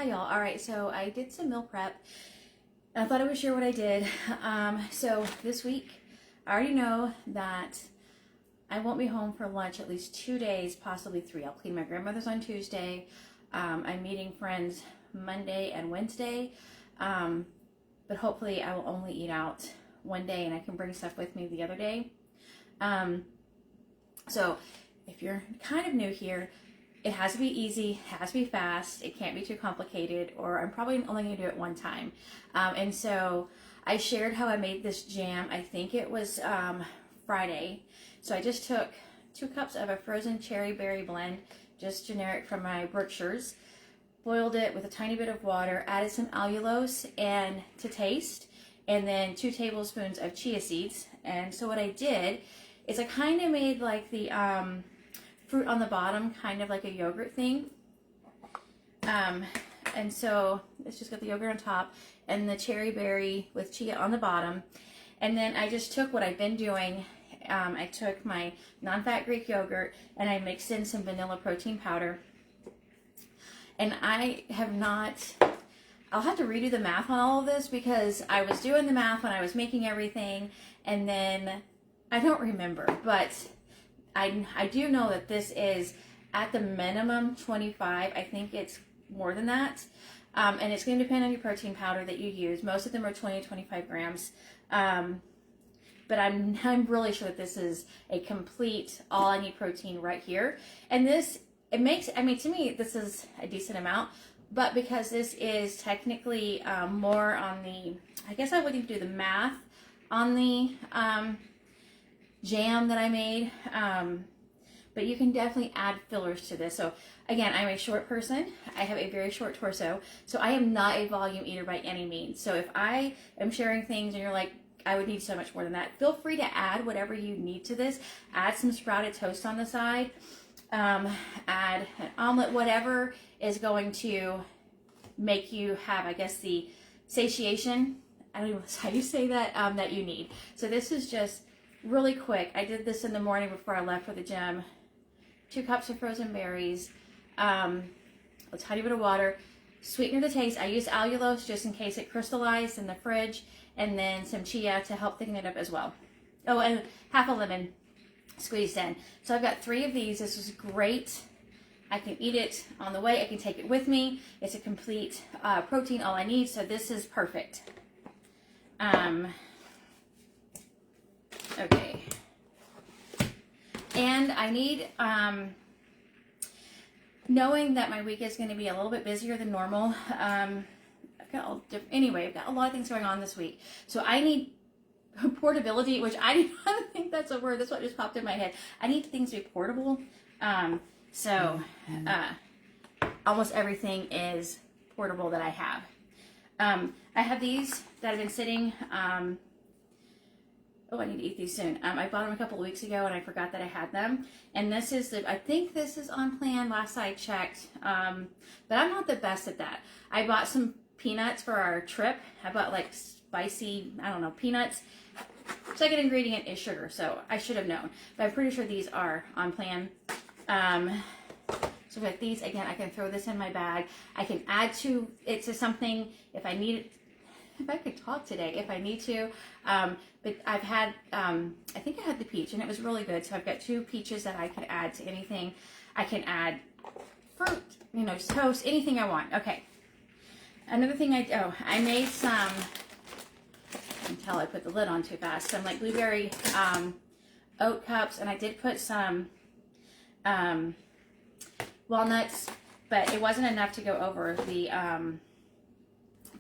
Hi y'all. All right, so I did some meal prep. I thought I would share what I did. So this week, I already know that I won't be home for lunch at least 2 days, possibly 3. I'll clean my grandmother's on Tuesday. I'm meeting friends Monday and Wednesday. But hopefully I will only eat out one day and I can bring stuff with me the other day. So if you're kind of new here, it has to be easy, has to be fast, it can't be too complicated, or I'm probably only going to do it one time. And so I shared how I made this jam, I think it was Friday. So I just took 2 cups of a frozen cherry berry blend, just generic from my Berkshires, boiled it with a tiny bit of water, added some allulose and to taste, and then 2 tablespoons of chia seeds. And so what I did is I kind of made like the fruit on the bottom, kind of like a yogurt thing. And so it's just got the yogurt on top and the cherry berry with chia on the bottom. And then I just took what I've been doing. I took my non-fat Greek yogurt and I mixed in some vanilla protein powder. And I have not, I'll have to redo the math on all of this because I was doing the math when I was making everything and then I don't remember, but I do know that this is at the minimum 25. I think it's more than that. And it's going to depend on your protein powder that you use. Most of them are 20 to 25 grams. But I'm really sure that this is a complete all I need protein right here. And this, it makes, I mean, to me, this is a decent amount. But because this is technically more on the, I guess I wouldn't do the math on the jam that I made, but you can definitely add fillers to this. So again, I'm a short person. I have a very short torso, so I am not a volume eater by any means. So if I am sharing things and you're like, I would need so much more than that, feel free to add whatever you need to this. Add some sprouted toast on the side, add an omelet, whatever is going to make you have, I guess, the satiation, I don't even know how you say that, that you need. So this is just really quick. I did this in the morning before I left for the gym. 2 cups of frozen berries, a tiny bit of water, sweetener to taste. I used allulose just in case it crystallized in the fridge, and then some chia to help thicken it up as well. Oh, and half a lemon squeezed in. So I've got 3 of these. This is great. I can eat it on the way. I can take it with me. It's a complete protein, all I need. So this is perfect. Okay. And I need, knowing that my week is going to be a little bit busier than normal, I've got a lot of things going on this week. So I need portability, which I don't think that's a word. That's what just popped in my head. I need things to be portable. Almost everything is portable that I have. I have these that have been sitting, oh, I need to eat these soon. I bought them a couple of weeks ago and I forgot that I had them. And this is I think this is on plan last I checked. But I'm not the best at that. I bought some peanuts for our trip. I bought like spicy, I don't know, peanuts. Second ingredient is sugar, so I should have known. But I'm pretty sure these are on plan. So with these, again, I can throw this in my bag. I can add to it to something if I need it. If I could talk today, if I need to. But I've had, I think I had the peach and it was really good. So I've got 2 peaches that I could add to anything. I can add fruit, you know, just toast, anything I want. Okay. Another thing I made some, until I put the lid on too fast, some like blueberry oat cups, and I did put some walnuts, but it wasn't enough to go over the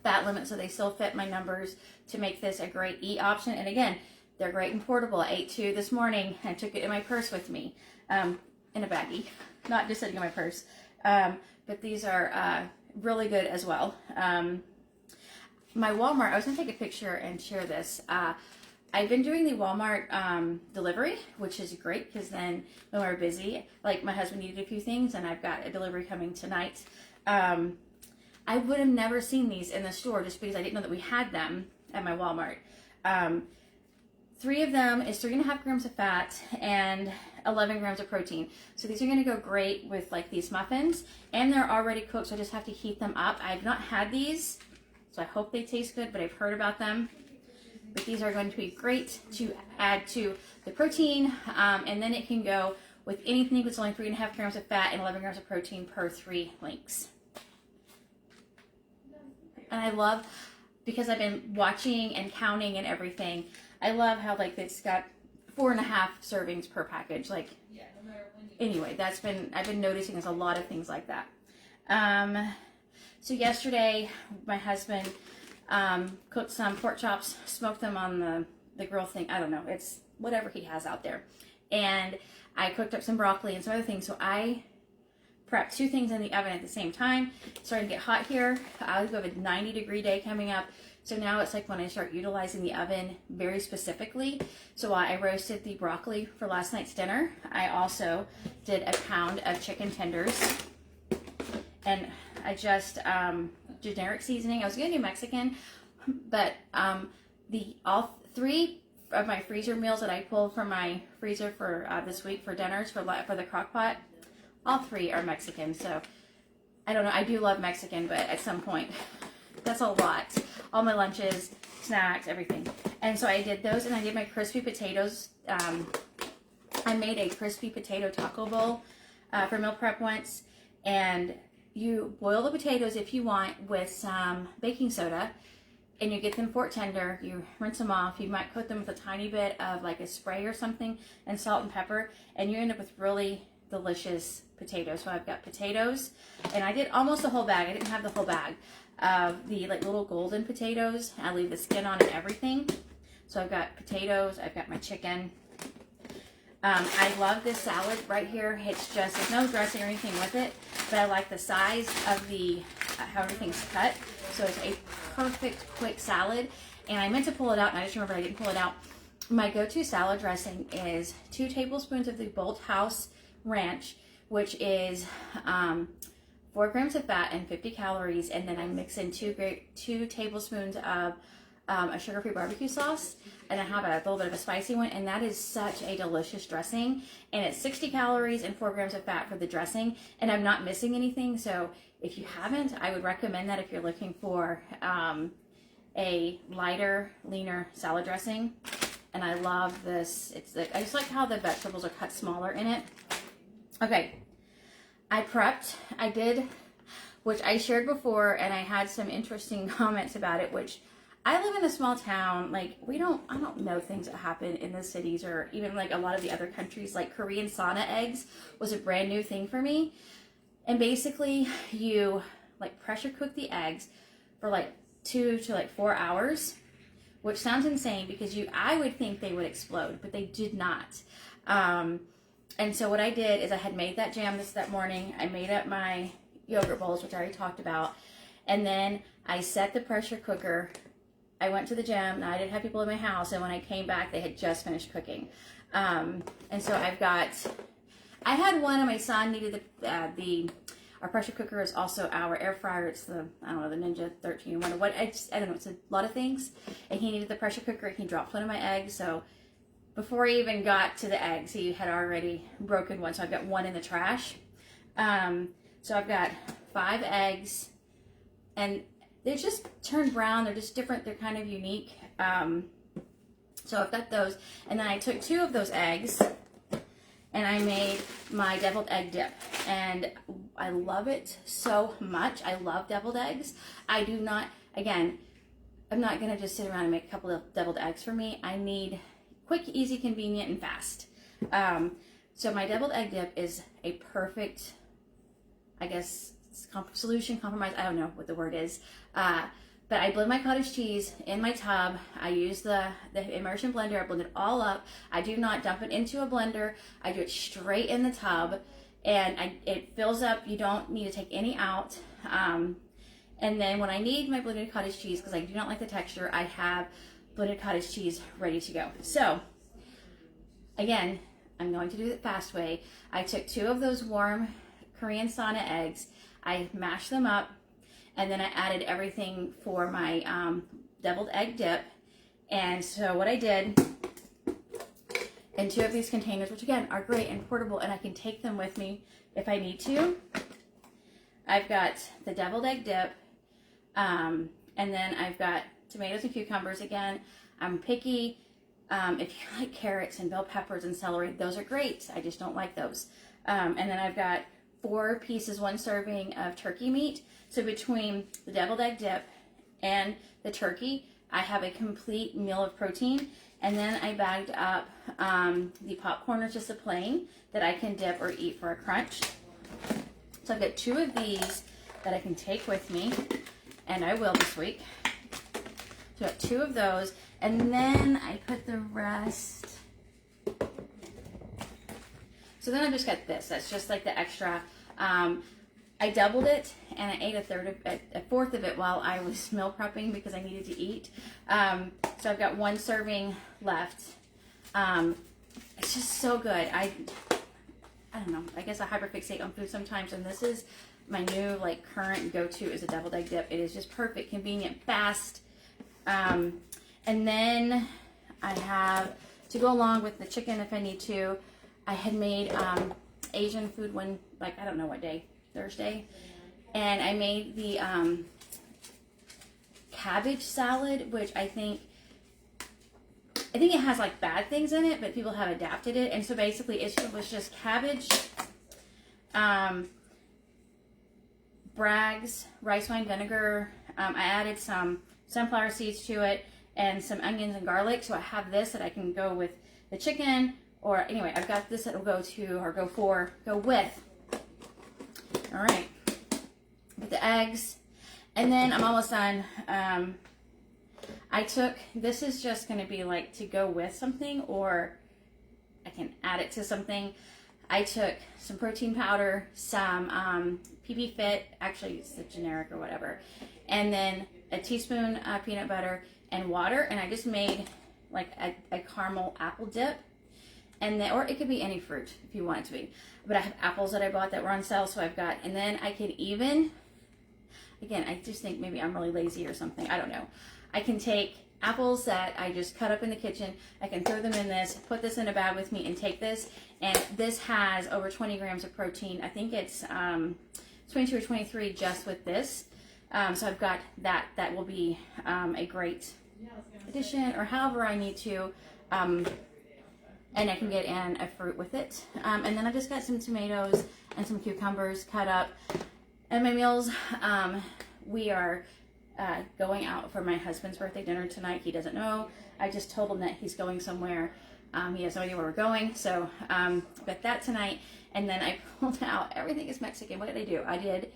fat limit, so they still fit my numbers to make this a great eat option. And again, they're great and portable. I ate 2 this morning and took it in my purse with me, in a baggie, not just sitting in my purse. But these are really good as well. My Walmart, I was going to take a picture and share this. I've been doing the Walmart delivery, which is great because then when we're busy, like my husband needed a few things and I've got a delivery coming tonight. I would have never seen these in the store just because I didn't know that we had them at my Walmart. 3 of them is 3.5 grams of fat and 11 grams of protein. So these are going to go great with like these muffins, and they're already cooked, so I just have to heat them up. I've not had these, so I hope they taste good, but I've heard about them. But these are going to be great to add to the protein, and then it can go with anything that's only 3.5 grams of fat and 11 grams of protein per 3 links. And I love, because I've been watching and counting and everything, I love how like it's got 4.5 servings per package. Like, anyway, I've been noticing there's a lot of things like that. So yesterday, my husband cooked some pork chops, smoked them on the grill thing. I don't know, it's whatever he has out there. And I cooked up some broccoli and some other things. So I prepped 2 things in the oven at the same time. It's starting to get hot here. I have a 90-degree day coming up. So now it's like when I start utilizing the oven very specifically. So while I roasted the broccoli for last night's dinner, I also did a pound of chicken tenders. And I just, generic seasoning. I was going to do Mexican, but all 3 of my freezer meals that I pulled from my freezer for this week for dinners for the crock pot, all 3 are Mexican. So I don't know, I do love Mexican, but at some point that's a lot. All my lunches, snacks, everything. And so I did those, and I did my crispy potatoes. I made a crispy potato taco bowl for meal prep once, and you boil the potatoes if you want with some baking soda, and you get them fort tender. You rinse them off. You might coat them with a tiny bit of like a spray or something, and salt and pepper, and you end up with really delicious potatoes. So I've got potatoes, and I did almost the whole bag. I didn't have the whole bag of the like little golden potatoes. I leave the skin on and everything. So I've got potatoes. I've got my chicken. I love this salad right here. It's just, there's no dressing or anything with it, but I like the size of the, how everything's cut. So it's a perfect quick salad. And I meant to pull it out, and I just remembered I didn't pull it out. My go-to salad dressing is 2 tablespoons of the Bolthouse Ranch, which is 4 grams of fat and 50 calories. And then I mix in 2 tablespoons of a sugar-free barbecue sauce, and I have a little bit of a spicy one, and that is such a delicious dressing. And it's 60 calories and 4 grams of fat for the dressing, and I'm not missing anything. So if you haven't, I would recommend that if you're looking for a lighter, leaner salad dressing. And I love this. I just like how the vegetables are cut smaller in it. Okay, I prepped. I did, which I shared before, and I had some interesting comments about it, which I live in a small town. Like, I don't know things that happen in the cities or even like a lot of the other countries. Like Korean sauna eggs was a brand new thing for me. And basically you like pressure cook the eggs for like 2 to like 4 hours, which sounds insane because I would think they would explode, but they did not. And so what I did is I had made that jam that morning. I made up my yogurt bowls, which I already talked about. And then I set the pressure cooker. I went to the gym, and I didn't have people in my house, and when I came back, they had just finished cooking. And so I had one, and my son needed our pressure cooker is also our air fryer. It's the Ninja 1301 or what, I don't know, it's a lot of things. And he needed the pressure cooker, and he dropped one of my eggs, so before he even got to the eggs, he had already broken one, so I've got one in the trash. So I've got 5 eggs, and they just turned brown. They're just different. They're kind of unique. So I've got those. And then I took 2 of those eggs, and I made my deviled egg dip. And I love it so much. I love deviled eggs. I do not, again, I'm not going to just sit around and make a couple of deviled eggs for me. I need quick, easy, convenient, and fast. So my deviled egg dip is a perfect, I guess, solution, compromise, I don't know what the word is. But I blend my cottage cheese in my tub. I use the immersion blender. I blend it all up. I do not dump it into a blender. I do it straight in the tub, and it fills up. You don't need to take any out. And then when I need my blended cottage cheese, because I do not like the texture, I have blended cottage cheese ready to go. So again, I'm going to do it the fast way. I took 2 of those warm Korean sauna eggs. I mashed them up, and then I added everything for my deviled egg dip. And so what I did in 2 of these containers, which again are great and portable, and I can take them with me if I need to. I've got the deviled egg dip, and then I've got tomatoes and cucumbers. Again, I'm picky. If you like carrots and bell peppers and celery, those are great. I just don't like those. And then I've got 4 pieces, 1 serving of turkey meat. So between the deviled egg dip and the turkey, I have a complete meal of protein. And then I bagged up the popcorn, or just a plain, that I can dip or eat for a crunch. So I've got 2 of these that I can take with me, and I will this week. So I've got 2 of those, and then I put the rest. So then I just got this. That's just like the extra. I doubled it, and I ate a fourth of it while I was meal prepping because I needed to eat. So I've got 1 serving left. It's just so good. I don't know. I guess I hyperfixate on food sometimes, and this is my new like current go-to is a deviled egg dip. It is just perfect, convenient, fast. And then I have, to go along with the chicken if I need to, I had made Asian food one, like, I don't know what day, Thursday, and I made the cabbage salad, which I think it has like bad things in it, but people have adapted it. And so basically it was just cabbage, Bragg's rice wine vinegar. I added some sunflower seeds to it and some onions and garlic. So I have this that I can go with the chicken, or anyway, I've got this that will go with. All right, with the eggs. And then I'm almost done. This is just going to be like to go with something, or I can add it to something. I took some protein powder, some PP Fit, actually it's the generic or whatever, and then a teaspoon of peanut butter and water, and I just made like a caramel apple dip. And then, or it could be any fruit if you want it to be. But I have apples that I bought that were on sale, so I've got, and then I could even, again, I just think maybe I'm really lazy or something, I don't know. I can take apples that I just cut up in the kitchen, I can throw them in this, put this in a bag with me, and take this. And this has over 20 grams of protein. I think it's 22 or 23 just with this. So I've got that. That will be a great addition, or however I need to. And I can get in a fruit with it. And then I just got some tomatoes and some cucumbers cut up. And my meals, we are going out for my husband's birthday dinner tonight. He doesn't know. I just told him that he's going somewhere. He has no idea where we're going. So got that tonight. And then I pulled out, everything is Mexican. What did I do? I did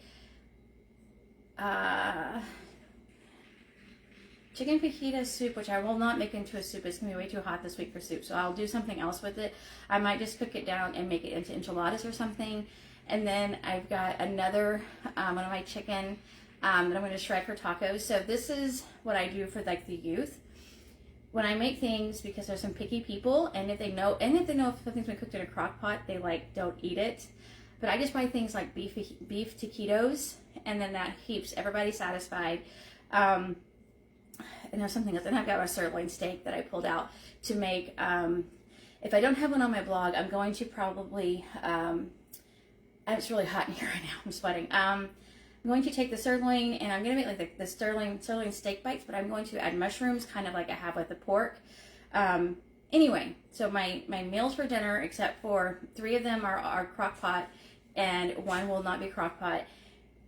chicken fajita soup, which I will not make into a soup. It's going to be way too hot this week for soup, so I'll do something else with it. I might just cook it down and make it into enchiladas or something. And then I've got another one of my chicken that I'm going to shred for tacos. So this is what I do for like the youth. When I make things, because there's some picky people, and if they know if something's been cooked in a crock pot, they like don't eat it. But I just buy things like beef taquitos, and then that keeps everybody satisfied. And there's something else, and I've got a sirloin steak that I pulled out to make. If I don't have one on my blog, I'm going to probably, it's really hot in here right now, I'm sweating. I'm going to take the sirloin, and I'm going to make like the sirloin steak bites, but I'm going to add mushrooms, kind of like I have with the pork. Anyway, so my meals for dinner, except for 3 of them are crock pot, and 1 will not be crock pot.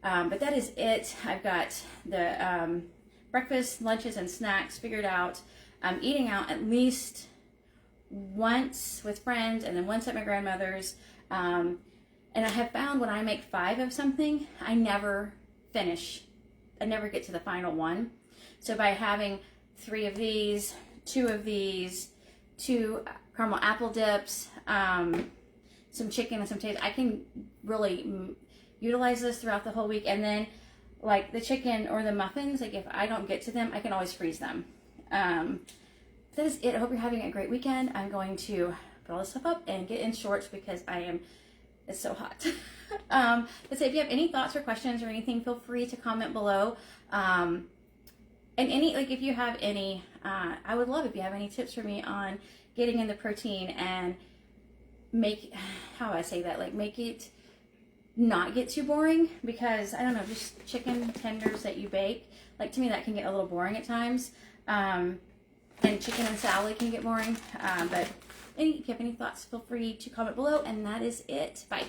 But that is it. I've got the breakfast, lunches, and snacks figured out. I'm eating out at least once with friends, and then once at my grandmother's. And I have found when I make 5 of something, I never finish. I never get to the final one. So by having 3 of these, 2 of these, 2 caramel apple dips, some chicken and some potatoes, I can really utilize this throughout the whole week. And then like the chicken or the muffins, like if I don't get to them, I can always freeze them. That is it. I hope you're having a great weekend. I'm going to put all this stuff up and get in shorts because it's so hot. But say if you have any thoughts or questions or anything, feel free to comment below. And if you have any, I would love if you have any tips for me on getting in the protein and make, how do I say that, like make it not get too boring, because I don't know, just chicken tenders that you bake, like to me that can get a little boring at times, and chicken and salad can get boring, but if you have any thoughts, feel free to comment below, and that is it. Bye.